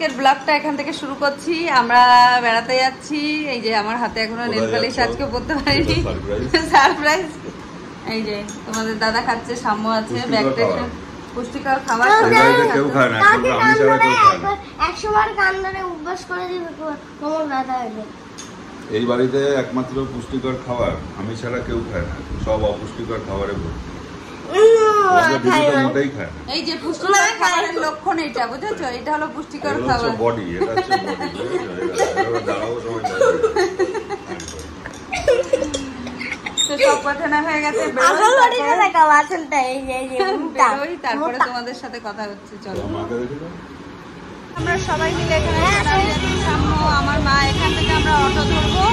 আজকের ব্লগটা এখান থেকে শুরু করছি। আমরা বেড়াতে যাচ্ছি। এই যে আমার হাতে এখনো নেল পালিশ আজকে পরতে পারিনি, সারপ্রাইজ। এই যে তোমাদের দাদা খাচ্ছে, সাম্য আছে, ব্যাগটা পুষ্টিকর খাবার। কেউ খায় না, আমি ছাড়া কেউ খায় না। 100 বার কান ধরে অভ্যাস করে দিবে কোমর ব্যথা হবে। এই বাড়িতে একমাত্র পুষ্টিকর খাবার আমি ছাড়া কেউ খায় না, সব অপুষ্টিকর খাবারে ভর্তি। এই যে পুষ্টিকর খাবারের লক্ষণ এটা, বুঝেছো? এটা হলো পুষ্টিকর খাবার। বডি, এটা হচ্ছে বডি। দাঁড়াও সময় তো সব কথা না হয়ে গেছে, তারপরে তোমাদের সাথে কথা হচ্ছে। চলো আমরা সবাই মিলে এখানে সাম্য, আমার মা, এখান থেকে আমরা অটো ধরবো।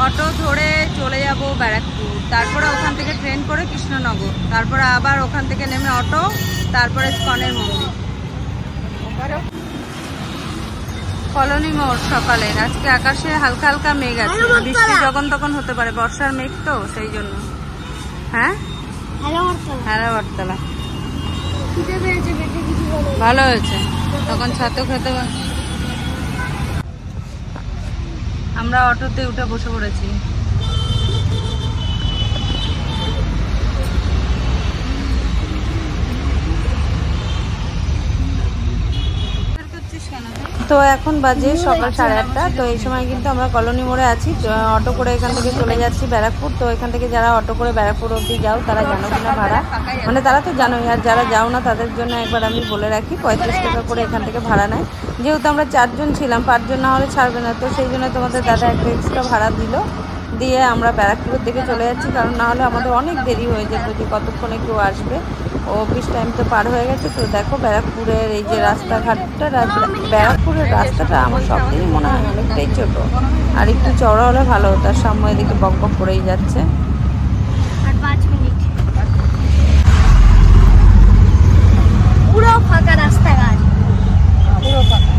অটো ধরে চলে যাব ব্যারাকপুর, তারপরে ওখান থেকে ট্রেন করে কৃষ্ণনগর, তারপরে আবার ওখান থেকে নেমে অটো, তারপরে স্কনের মন্দির। কলোনি মোড় সকালে। আজকে আকাশে হালকা হালকা মেঘ আছে, বৃষ্টি যখন তখন হতে পারে, বর্ষার মেঘ তো সেই জন্য। হ্যাঁ, হ্যালো বটতলা, ভালো হয়েছে। তখন ছাতু খেতে। আমরা অটোতে উঠে বসে পড়েছি। তো এখন বাজে সকাল 8:30। তো এই সময় কিন্তু আমরা কলোনি মোড়ে আছি। অটো করে এখান থেকে চলে যাচ্ছি ব্যারাকপুর। তো এখান থেকে যারা অটো করে ব্যারাকপুর অবধি যাও তারা জানো কিনা ভাড়া, মানে তারা তো জানোই, আর যারা যাও না তাদের জন্য একবার আমি বলে রাখি, 35 টাকা করে এখান থেকে ভাড়া নেয়। যেহেতু আমরা 4 জন ছিলাম, 5 জন না হলে ছাড়বে না, তো সেই জন্য তোমাদের দাদা একটা এক্সট্রা ভাড়া দিল, দিয়ে আমরা ব্যারাকপুরের দিকে চলে যাচ্ছি। কারণ না হলে আমাদের অনেক দেরি হয়ে যেত যে কতক্ষণে কেউ আসবে। অফিস টাইম তো পার হয়ে গেছে। তো দেখো ব্যারাকপুরের এই যে রাস্তাঘাটটা, ব্যারাকপুরের রাস্তাটা আমার সবদিনই মনে হয় অনেকটাই ছোট, আর একটু চওড়া হলে ভালো হতো। তার সামনে এদিকে বক বক করেই যাচ্ছে। আর 5 মিনিট পুরো ফাঁকা রাস্তাঘাট, পুরো ফাঁকা।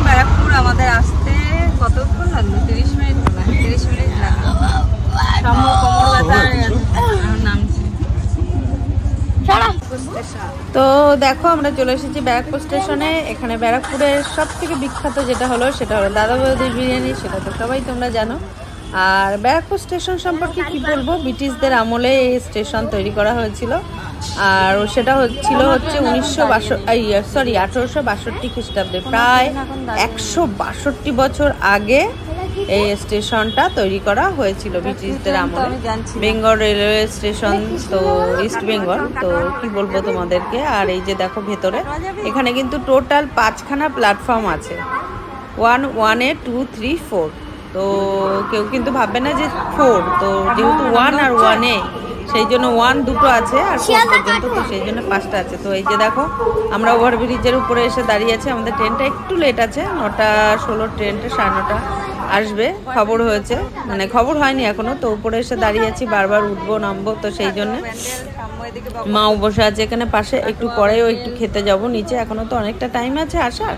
ব্যারাকপুর আমাদের আসতে কতক্ষণ লাগলো? 30 মিনিট লাগলো। 30 মিনিট লাগলো। সাম্য কোমর ব্যথা নামছে। তো দেখো আমরা চলে এসেছি ব্যারাকপুর স্টেশনে। এখানে ব্যারাকপুরের সব থেকে বিখ্যাত যেটা হলো সেটা হলো দাদা বৌদির বিরিয়ানি, সেটা তো সবাই তোমরা জানো। আর ব্যারাকপুর স্টেশন সম্পর্কে কি বলবো, ব্রিটিশদের আমলে এই স্টেশন তৈরি করা হয়েছিল। আর সেটা হচ্ছে 1862 খ্রিস্টাব্দে, প্রায় 162 বছর আগে এই স্টেশনটা তৈরি করা হয়েছিল ব্রিটিশদের আমলে। বেঙ্গল রেলওয়ে স্টেশন, তো ইস্ট বেঙ্গল। তো কি বলবো তোমাদেরকে। আর এই যে দেখো ভেতরে, এখানে কিন্তু টোটাল 5খানা প্ল্যাটফর্ম আছে, 1, 1A, 2, 3, 4। তো কেউ কিন্তু ভাববে না যে 4, তো যেহেতু 1 আর 1A, সেই জন্য 1 দুটো আছে আর 4 পর্যন্ত, তো সেই জন্য 5টা আছে। তো এই যে দেখো আমরা ওভারব্রিজের উপরে এসে দাঁড়িয়ে আছি। আমাদের ট্রেনটা একটু লেট আছে, 9:16 ট্রেনটা 9:30 আসবে খবর হয়েছে, মানে খবর হয়নি এখনো। তো উপরে এসে দাঁড়িয়ে আছি, বারবার উঠবো নামবো, তো সেই জন্য। মাও বসে আছে এখানে পাশে, একটু পরেও একটু খেতে যাব নিচে, এখনো তো অনেকটা টাইম আছে আসার,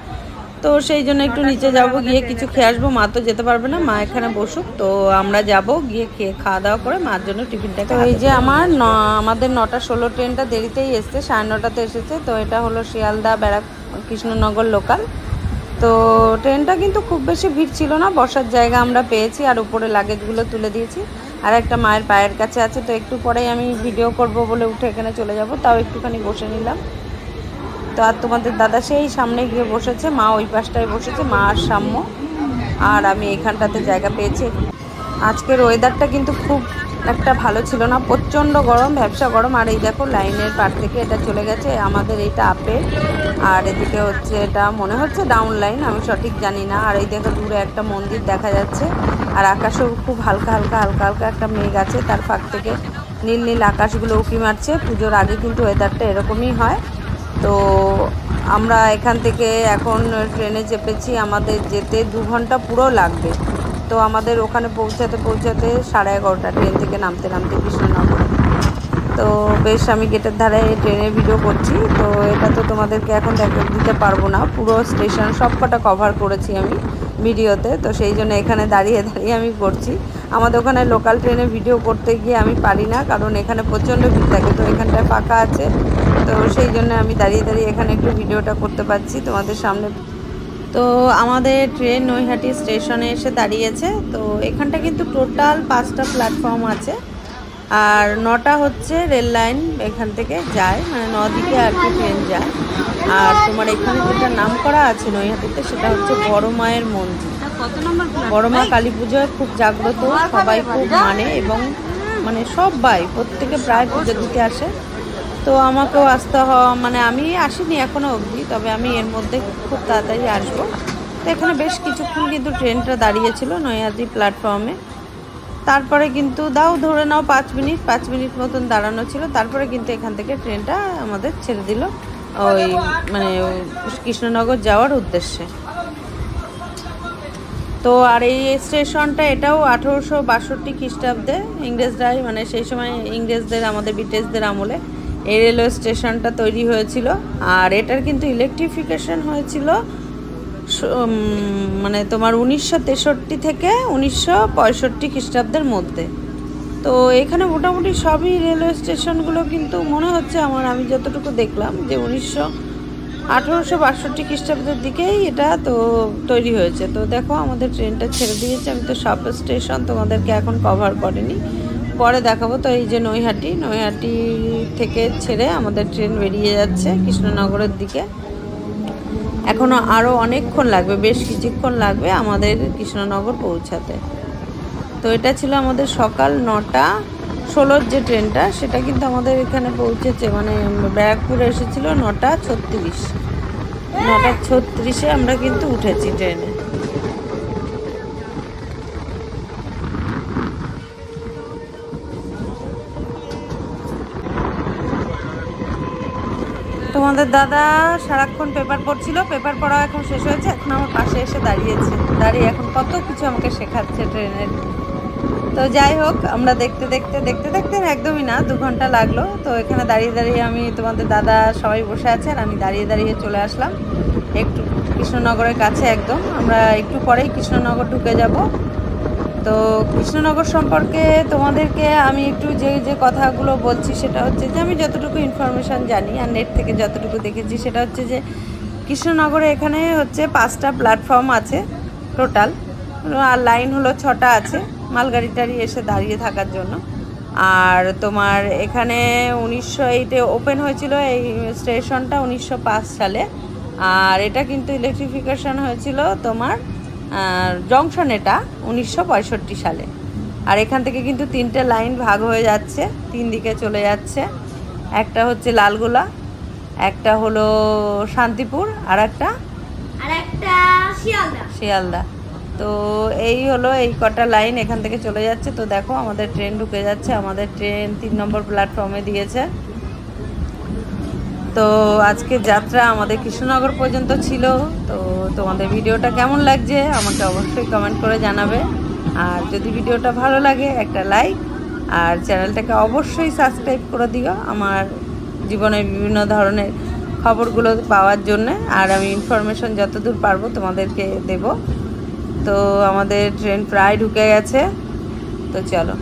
তো সেই জন্য একটু নিচে যাব, গিয়ে কিছু খেয়ে আসবো। মা তো যেতে পারবে না, মা এখানে বসুক, তো আমরা যাব গিয়ে খাওয়া দাওয়া করে মার জন্য টিফিনটা। তো এই যে আমাদের 9:16 ট্রেনটা দেরিতেই এসছে, 9:30-তে এসেছে। তো এটা হলো শিয়ালদা কৃষ্ণনগর লোকাল। তো ট্রেনটা কিন্তু খুব বেশি ভিড় ছিল না, বসার জায়গা আমরা পেয়েছি, আর উপরে লাগেজগুলো তুলে দিয়েছি। আর একটা মায়ের পায়ের কাছে আছে, তো একটু পরেই আমি ভিডিও করব বলে উঠে এখানে চলে যাব, তাও একটুখানি বসে নিলাম। তো আর তোমাদের দাদা সেই সামনে গিয়ে বসেছে, মা ওই পাশটায় বসেছে, মা আর সাম্য, আর আমি এখানটাতে জায়গা পেয়েছি। আজকের ওয়েদারটা কিন্তু খুব একটা ভালো ছিল না, প্রচণ্ড গরম, ভ্যাপসা গরম। আর এই দেখো লাইনের পার থেকে এটা চলে গেছে, আমাদের এইটা আপে, আর এদিকে হচ্ছে এটা মনে হচ্ছে ডাউন লাইন, আমি সঠিক জানি না। আর এই দেখো দূরে একটা মন্দির দেখা যাচ্ছে, আর আকাশেও খুব হালকা হালকা একটা মেঘ আছে, তার ফাঁক থেকে নীল নীল আকাশগুলো উঁকি মারছে। পুজোর আগে কিন্তু ওয়েদারটা এরকমই হয়। তো আমরা এখান থেকে এখন ট্রেনে চেপেছি, আমাদের যেতে 2 ঘন্টা পুরো লাগবে। তো আমাদের ওখানে পৌঁছাতে 11:30 ট্রেন থেকে নামতে কৃষ্ণনগরে। তো বেশ আমি গেটের ধারে ট্রেনের ভিডিও করছি। তো এটা তো তোমাদেরকে এখন দিতে পারবো না, পুরো স্টেশন সবকটা কভার করেছি আমি ভিডিওতে, তো সেই জন্য এখানে দাঁড়িয়ে আমি করছি। আমাদের ওখানে লোকাল ট্রেনে ভিডিও করতে গিয়ে আমি পারি না, কারণ এখানে প্রচণ্ড ভিড় থাকে। তো এখানটায় ফাঁকা আছে, তো সেই জন্য আমি দাঁড়িয়ে দাঁড়িয়ে এখানে একটু ভিডিওটা করতে পারছি তোমাদের সামনে। তো আমাদের ট্রেন নৈহাটি স্টেশনে এসে দাঁড়িয়েছে। তো এখানটা কিন্তু টোটাল 5টা প্ল্যাটফর্ম আছে, আর 9টা হচ্ছে রেল লাইন এখান থেকে যায়, মানে 9 দিকে আর কি ট্রেন যায়। আর তোমার এখানে যেটা নাম করা আছে নৈহাটিতে, সেটা হচ্ছে বড় মায়ের মন্দির। বড় মা কালী পুজোয় খুব জাগ্রত, সবাই খুব মানে, এবং মানে সবাই প্রত্যেকে প্রায় পুজো দিতে আসে। তো আমাকেও আসতে মানে আমি আসিনি এখনো অবধি, তবে আমি এর মধ্যে খুব তাড়াতাড়ি আসবো। তো এখানে বেশ কিছুক্ষণ কিন্তু ট্রেনটা দাঁড়িয়েছিল নৈহাটি প্ল্যাটফর্মে। তারপরে কিন্তু ধরে নাও 5 মিনিট মতন দাঁড়ানো ছিল। তারপরে কিন্তু এখান থেকে ট্রেনটা আমাদের ছেড়ে দিল ওই মানে কৃষ্ণনগর যাওয়ার উদ্দেশ্যে। তো আর এই স্টেশনটা এটাও 1862 খ্রিস্টাব্দে ইংরেজরাই, মানে সেই সময় ইংরেজদের, আমাদের ব্রিটিশদের আমলে এই রেলওয়ে স্টেশনটা তৈরি হয়েছিল। আর এটার কিন্তু ইলেকট্রিফিকেশন হয়েছিল মানে তোমার 1963 থেকে 1965 খ্রিস্টাব্দের মধ্যে। তো এখানে মোটামুটি সবই রেলওয়ে স্টেশনগুলো কিন্তু মনে হচ্ছে আমি যতটুকু দেখলাম যে 1862 খ্রিস্টাব্দের দিকেই এটা তো তৈরি হয়েছে। তো দেখো আমাদের ট্রেনটা ছেড়ে দিয়েছে। আমি তো সব স্টেশন তোমাদেরকে এখন কভার করিনি, পরে দেখাবো। তো এই যে নৈহাটি থেকে ছেড়ে আমাদের ট্রেন বেরিয়ে যাচ্ছে কৃষ্ণনগরের দিকে। এখনও আরও অনেকক্ষণ লাগবে, বেশ কিছুক্ষণ লাগবে আমাদের কৃষ্ণনগর পৌঁছাতে। তো এটা ছিল আমাদের সকাল 9টা 16 যে ট্রেনটা, সেটা কিন্তু আমাদের এখানে পৌঁছেছে, মানে ব্যারাকপুরে এসেছিল 9টা 36। 9টা 36-এ আমরা কিন্তু উঠেছি ট্রেনে। তোমাদের দাদা সারাক্ষণ পেপার পড়ছিল, পেপার পড়া এখন শেষ হয়েছে, এখন আমার পাশে এসে দাঁড়িয়ে এখন কত কিছু আমাকে শেখাচ্ছে ট্রেনের। তো যাই হোক, আমরা দেখতে দেখতে একদমই না 2 ঘন্টা লাগলো। তো এখানে দাঁড়িয়ে আমি, তোমাদের দাদা সবাই বসে আছেন, আমি দাঁড়িয়ে চলে আসলাম একটু কৃষ্ণনগরের কাছে একদম। আমরা একটু পরেই কৃষ্ণনগর ঢুকে যাব। তো কৃষ্ণনগর সম্পর্কে তোমাদেরকে আমি একটু যে কথাগুলো বলছি, সেটা হচ্ছে যে আমি যতটুকু ইনফরমেশান জানি আর নেট থেকে যতটুকু দেখেছি, সেটা হচ্ছে যে কৃষ্ণনগরে এখানে হচ্ছে 5টা প্ল্যাটফর্ম আছে টোটাল, আর লাইন হলো 6টা আছে মালগাড়ি টাড়ি এসে দাঁড়িয়ে থাকার জন্য। আর তোমার এখানে 1908-এ ওপেন হয়েছিল এই স্টেশনটা 1905 সালে। আর এটা কিন্তু ইলেকট্রিফিকেশন হয়েছিল তোমার জংশন এটা 1965 সালে। আর এখান থেকে কিন্তু 3টে লাইন ভাগ হয়ে যাচ্ছে, 3 দিকে চলে যাচ্ছে। একটা হচ্ছে লালগোলা, একটা হলো শান্তিপুর, আর একটা শিয়ালদা। তো এই হলো এই কটা লাইন এখান থেকে চলে যাচ্ছে। তো দেখো আমাদের ট্রেন ঢুকে যাচ্ছে, আমাদের ট্রেন 3 নম্বর প্ল্যাটফর্মে দিয়েছে। তো আজকে যাত্রা আমাদের কৃষ্ণনগর পর্যন্ত ছিল। তো তোমাদের ভিডিওটা কেমন লাগছে আমাকে অবশ্যই কমেন্ট করে জানাবে। আর যদি ভিডিওটা ভালো লাগে একটা লাইক, আর চ্যানেলটাকে অবশ্যই সাবস্ক্রাইব করে দিও আমার জীবনের বিভিন্ন ধরনের খবরগুলো পাওয়ার জন্য। আর আমি ইনফরমেশন যতদূর পারবো তোমাদেরকে দেব। তো আমাদের ট্রেন প্রায় ঢুকে গেছে, তো চলো।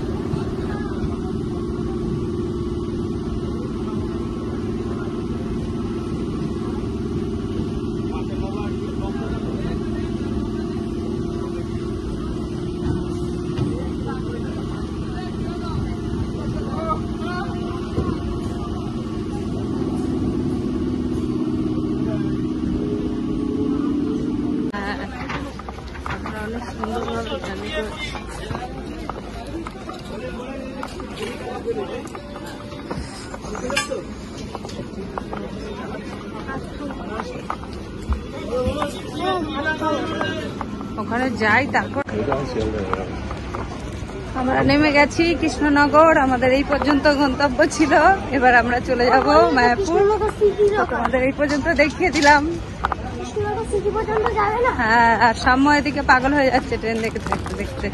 অনেক সুন্দরভাবে জানি ওখানে যাই। তারপর আমরা নেমে গেছি কৃষ্ণনগর, আমাদের এই পর্যন্ত গন্তব্য ছিল। এবার আমরা চলে যাব মায়াপুর। আমাদের এই পর্যন্ত দেখিয়ে দিলাম। হ্যাঁ, আর সাম্য এদিকে পাগল হয়ে যাচ্ছে ট্রেন দেখতে দেখতে।